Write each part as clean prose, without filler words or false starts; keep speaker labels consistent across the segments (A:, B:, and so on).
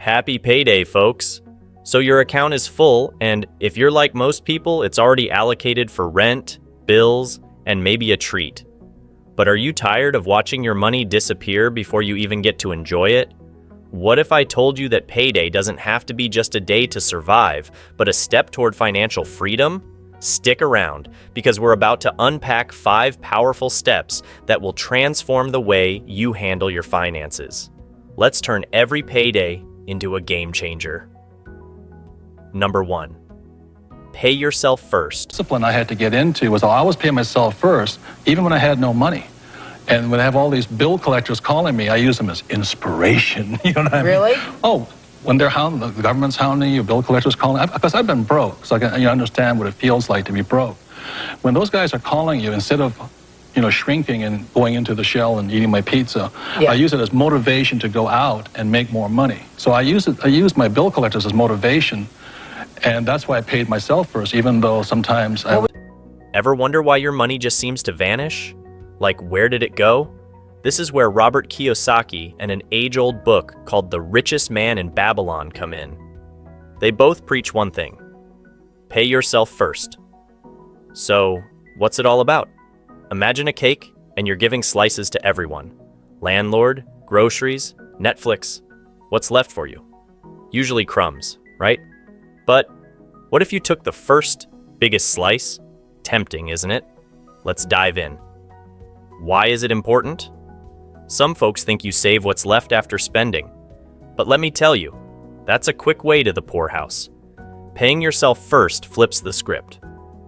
A: Happy payday, folks! So your account is full, and if you're like most people, it's already allocated for rent, bills, and maybe a treat. But are you tired of watching your money disappear before you even get to enjoy it? What if I told you that payday doesn't have to be just a day to survive, but a step toward financial freedom? Stick around, because we're about to unpack 5 powerful steps that will transform the way you handle your finances. Let's turn every payday into a game changer. Number 1, pay yourself first.
B: Discipline I had to get into was I always pay myself first, even when I had no money. And when I have all these bill collectors calling me, I use them as inspiration. You know what I mean?
C: Really?
B: Oh, when they're hounding, the government's hounding you, bill collectors calling, because I've been broke, so I can understand what it feels like to be broke. When those guys are calling you, instead of shrinking and going into the shell and eating my pizza, I use it as motivation to go out and make more money. So I use my bill collectors as motivation, and that's why I paid myself first, even though sometimes I...
A: Ever wonder why your money just seems to vanish? Like, where did it go? This is where Robert Kiyosaki and an age-old book called The Richest Man in Babylon come in. They both preach one thing: pay yourself first. So, what's it all about? Imagine a cake, and you're giving slices to everyone. Landlord, groceries, Netflix. What's left for you? Usually crumbs, right? But what if you took the first, biggest slice? Tempting, isn't it? Let's dive in. Why is it important? Some folks think you save what's left after spending. But let me tell you, that's a quick way to the poorhouse. Paying yourself first flips the script.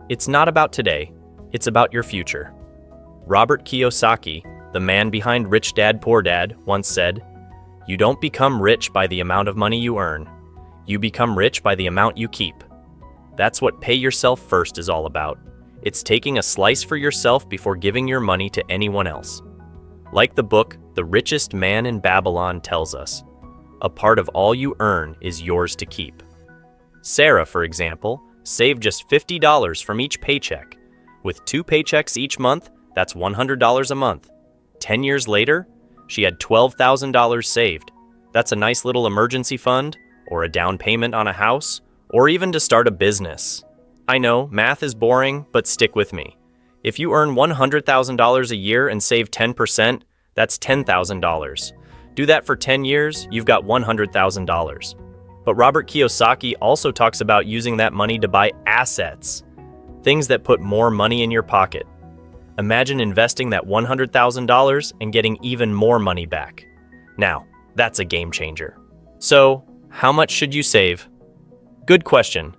A: It's not about today, it's about your future. Robert Kiyosaki, the man behind Rich Dad Poor Dad, once said, "You don't become rich by the amount of money you earn. You become rich by the amount you keep." That's what pay yourself first is all about. It's taking a slice for yourself before giving your money to anyone else. Like the book, The Richest Man in Babylon tells us, a part of all you earn is yours to keep. Sarah, for example, saved just $50 from each paycheck. With 2 paychecks each month, that's $100 a month. 10 years later, she had $12,000 saved. That's a nice little emergency fund, or a down payment on a house, or even to start a business. I know, math is boring, but stick with me. If you earn $100,000 a year and save 10%, that's $10,000. Do that for 10 years, you've got $100,000. But Robert Kiyosaki also talks about using that money to buy assets, things that put more money in your pocket. Imagine investing that $100,000 and getting even more money back. Now, that's a game changer. So, how much should you save? Good question.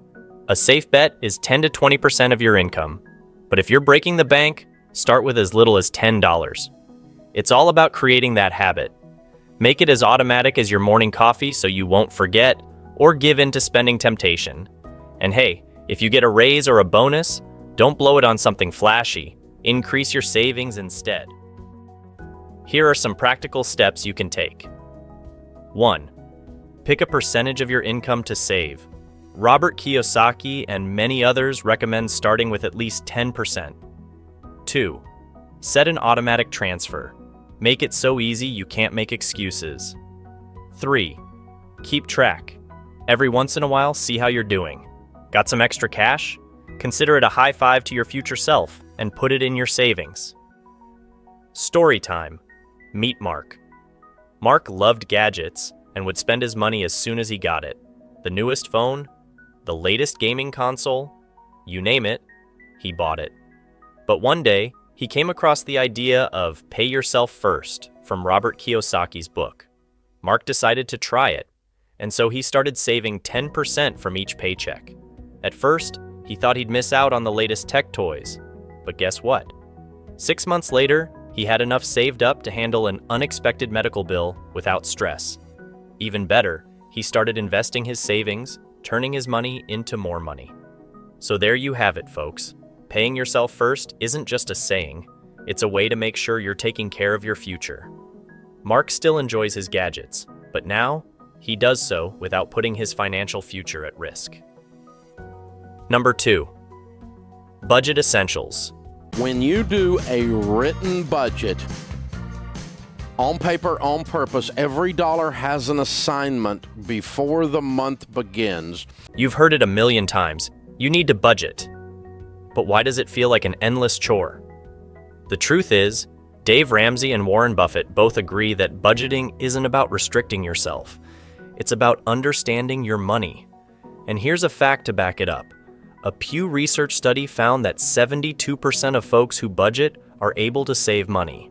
A: A safe bet is 10 to 20% of your income. But if you're breaking the bank, start with as little as $10. It's all about creating that habit. Make it as automatic as your morning coffee so you won't forget or give in to spending temptation. And hey, if you get a raise or a bonus, don't blow it on something flashy. Increase your savings instead. Here are some practical steps you can take. 1. Pick a percentage of your income to save. Robert Kiyosaki and many others recommend starting with at least 10%. 2. Set an automatic transfer. Make it so easy you can't make excuses. 3. Keep track. Every once in a while, see how you're doing. Got some extra cash? Consider it a high five to your future self and put it in your savings. Story time. Meet Mark. Mark loved gadgets and would spend his money as soon as he got it. The newest phone, the latest gaming console, you name it, he bought it. But one day, he came across the idea of pay yourself first from Robert Kiyosaki's book. Mark decided to try it, and so he started saving 10% from each paycheck. At first, he thought he'd miss out on the latest tech toys, but guess what? 6 months later, he had enough saved up to handle an unexpected medical bill without stress. Even better, he started investing his savings, turning his money into more money. So there you have it, folks. Paying yourself first isn't just a saying, it's a way to make sure you're taking care of your future. Mark still enjoys his gadgets, but now he does so without putting his financial future at risk. Number 2, budget essentials.
D: When you do a written budget,
C: On paper, on purpose, every dollar has an assignment before the month begins.
A: You've heard it a million times. You need to budget. But why does it feel like an endless chore? The truth is, Dave Ramsey and Warren Buffett both agree that budgeting isn't about restricting yourself. It's about understanding your money. And here's a fact to back it up. A Pew Research study found that 72% of folks who budget are able to save money.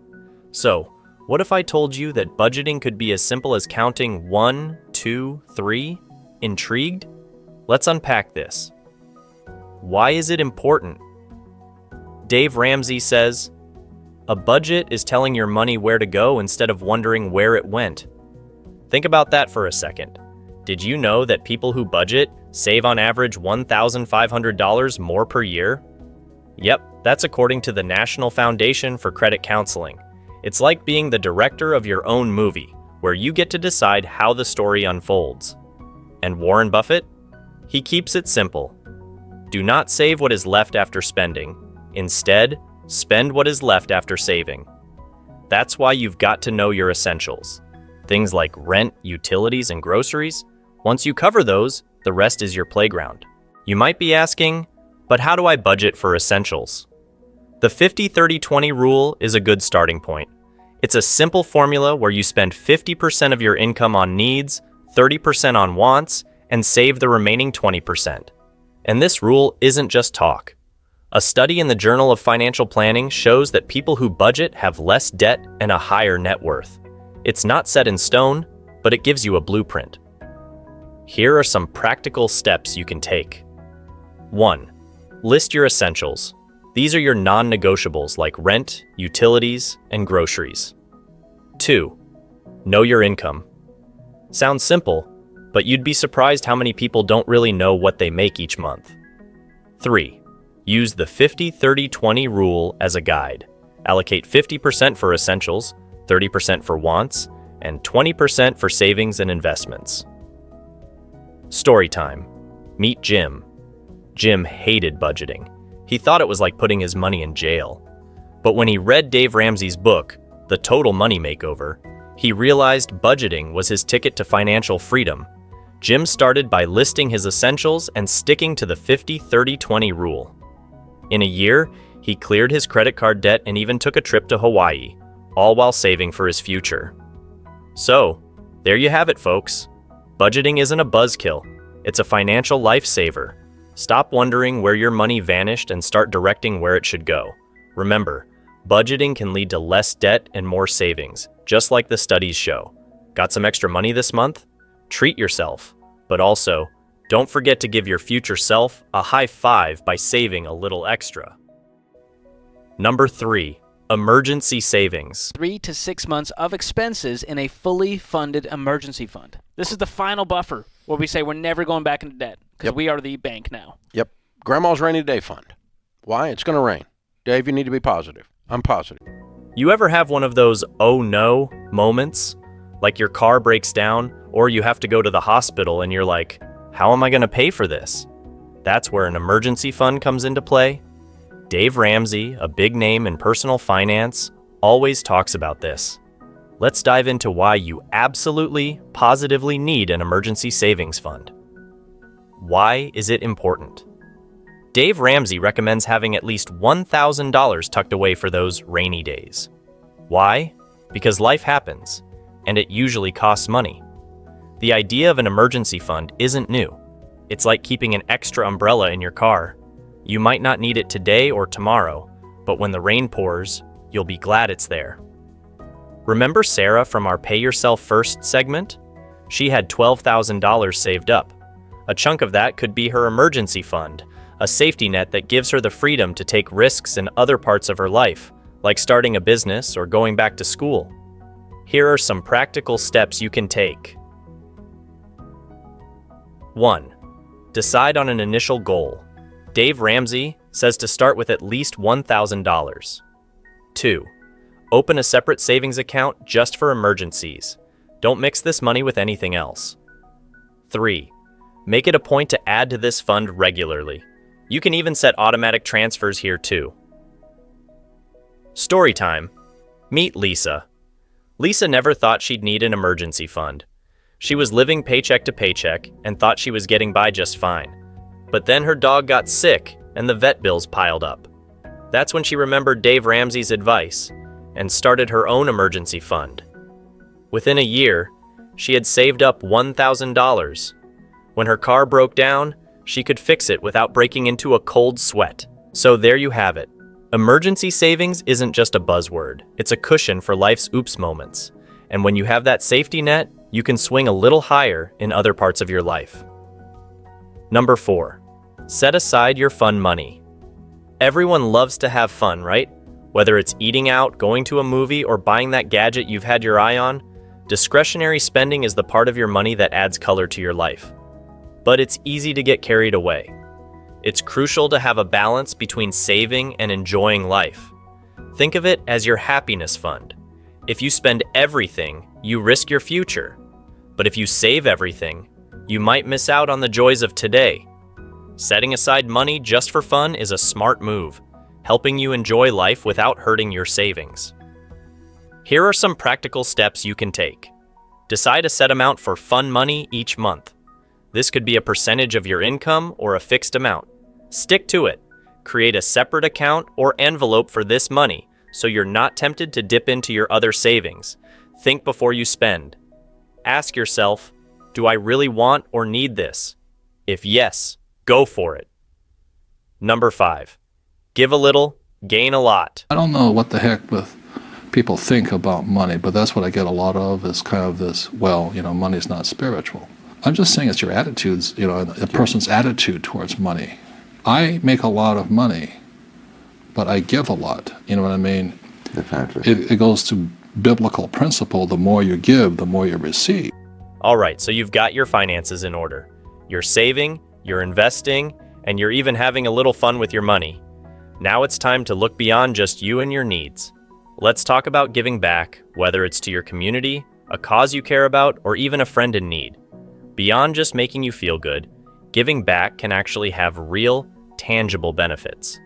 A: So, what if I told you that budgeting could be as simple as counting 1, 2, 3? Intrigued? Let's unpack this. Why is it important? Dave Ramsey says, a budget is telling your money where to go instead of wondering where it went. Think about that for a second. Did you know that people who budget save on average $1,500 more per year? Yep, that's according to the National Foundation for Credit Counseling. It's like being the director of your own movie, where you get to decide how the story unfolds. And Warren Buffett? He keeps it simple. Do not save what is left after spending. Instead, spend what is left after saving. That's why you've got to know your essentials. Things like rent, utilities, and groceries. Once you cover those, the rest is your playground. You might be asking, but how do I budget for essentials? The 50-30-20 rule is a good starting point. It's a simple formula where you spend 50% of your income on needs, 30% on wants, and save the remaining 20%. And this rule isn't just talk. A study in the Journal of Financial Planning shows that people who budget have less debt and a higher net worth. It's not set in stone, but it gives you a blueprint. Here are some practical steps you can take. 1. List your essentials. These are your non-negotiables like rent, utilities, and groceries. 2. Know your income. Sounds simple, but you'd be surprised how many people don't really know what they make each month. 3. Use the 50-30-20 rule as a guide. Allocate 50% for essentials, 30% for wants, and 20% for savings and investments. Story time. Meet Jim. Jim hated budgeting. He thought it was like putting his money in jail. But when he read Dave Ramsey's book, The Total Money Makeover, he realized budgeting was his ticket to financial freedom. Jim started by listing his essentials and sticking to the 50-30-20 rule. In a year, he cleared his credit card debt and even took a trip to Hawaii, all while saving for his future. So, there you have it, folks. Budgeting isn't a buzzkill. It's a financial lifesaver. Stop wondering where your money vanished and start directing where it should go. Remember, budgeting can lead to less debt and more savings, just like the studies show. Got some extra money this month? Treat yourself, but also, don't forget to give your future self a high five by saving a little extra. Number 3, emergency savings.
D: 3 to 6 months of expenses in a fully funded emergency fund. This is the final buffer where we say we're never going back into debt because we are the bank now.
C: Yep. Grandma's rainy day fund. Why? It's going to rain. Dave, you need to be positive. I'm positive.
A: You ever have one of those oh no moments? Like your car breaks down or you have to go to the hospital and you're like, how am I going to pay for this? That's where an emergency fund comes into play. Dave Ramsey, a big name in personal finance, always talks about this. Let's dive into why you absolutely, positively need an emergency savings fund. Why is it important? Dave Ramsey recommends having at least $1,000 tucked away for those rainy days. Why? Because life happens, and it usually costs money. The idea of an emergency fund isn't new. It's like keeping an extra umbrella in your car. You might not need it today or tomorrow, but when the rain pours, you'll be glad it's there. Remember Sarah from our Pay Yourself First segment? She had $12,000 saved up. A chunk of that could be her emergency fund, a safety net that gives her the freedom to take risks in other parts of her life, like starting a business or going back to school. Here are some practical steps you can take. 1. Decide on an initial goal. Dave Ramsey says to start with at least $1,000. 2. Open a separate savings account just for emergencies. Don't mix this money with anything else. 3. Make it a point to add to this fund regularly. You can even set automatic transfers here too. Story time. Meet Lisa. Lisa never thought she'd need an emergency fund. She was living paycheck to paycheck and thought she was getting by just fine. But then her dog got sick and the vet bills piled up. That's when she remembered Dave Ramsey's advice and started her own emergency fund. Within a year, she had saved up $1,000. When her car broke down, she could fix it without breaking into a cold sweat. So there you have it. Emergency savings isn't just a buzzword. It's a cushion for life's oops moments. And when you have that safety net, you can swing a little higher in other parts of your life. Number 4, set aside your fun money. Everyone loves to have fun, right? Whether it's eating out, going to a movie, or buying that gadget you've had your eye on, discretionary spending is the part of your money that adds color to your life. But it's easy to get carried away. It's crucial to have a balance between saving and enjoying life. Think of it as your happiness fund. If you spend everything, you risk your future. But if you save everything, you might miss out on the joys of today. Setting aside money just for fun is a smart move, helping you enjoy life without hurting your savings. Here are some practical steps you can take. Decide a set amount for fun money each month. This could be a percentage of your income or a fixed amount. Stick to it. Create a separate account or envelope for this money so you're not tempted to dip into your other savings. Think before you spend. Ask yourself, do I really want or need this? If yes, go for it. Number 5, give a little, gain a lot.
B: I don't know what the heck with people think about money, but that's what I get a lot of is kind of this, money's not spiritual. I'm just saying it's your attitudes, a person's attitude towards money. I make a lot of money, but I give a lot. You know what I mean? It goes to biblical principle. The more you give, the more you receive.
A: All right, so you've got your finances in order. You're saving, you're investing, and you're even having a little fun with your money. Now it's time to look beyond just you and your needs. Let's talk about giving back, whether it's to your community, a cause you care about, or even a friend in need. Beyond just making you feel good, giving back can actually have real, tangible benefits.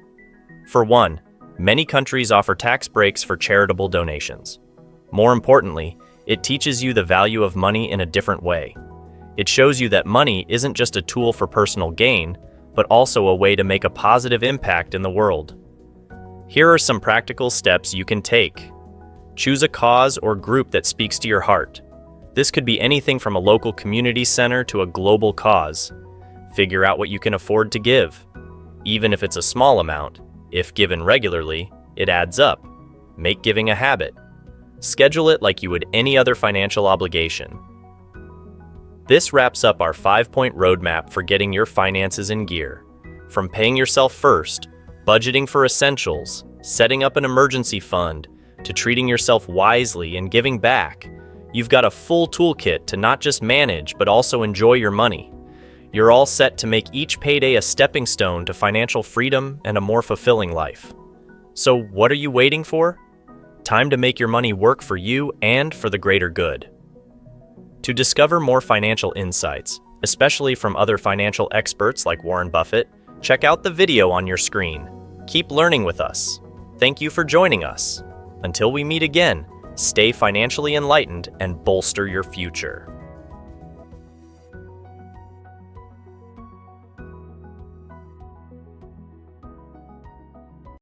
A: For one, many countries offer tax breaks for charitable donations. More importantly, it teaches you the value of money in a different way. It shows you that money isn't just a tool for personal gain, but also a way to make a positive impact in the world. Here are some practical steps you can take. Choose a cause or group that speaks to your heart. This could be anything from a local community center to a global cause. Figure out what you can afford to give. Even if it's a small amount, if given regularly, it adds up. Make giving a habit. Schedule it like you would any other financial obligation. This wraps up our 5-point roadmap for getting your finances in gear. From paying yourself first, budgeting for essentials, setting up an emergency fund, to treating yourself wisely and giving back, you've got a full toolkit to not just manage but also enjoy your money. You're all set to make each payday a stepping stone to financial freedom and a more fulfilling life. So what are you waiting for? Time to make your money work for you and for the greater good. To discover more financial insights, especially from other financial experts like Warren Buffett, check out the video on your screen. Keep learning with us. Thank you for joining us. Until we meet again, stay financially enlightened and bolster your future.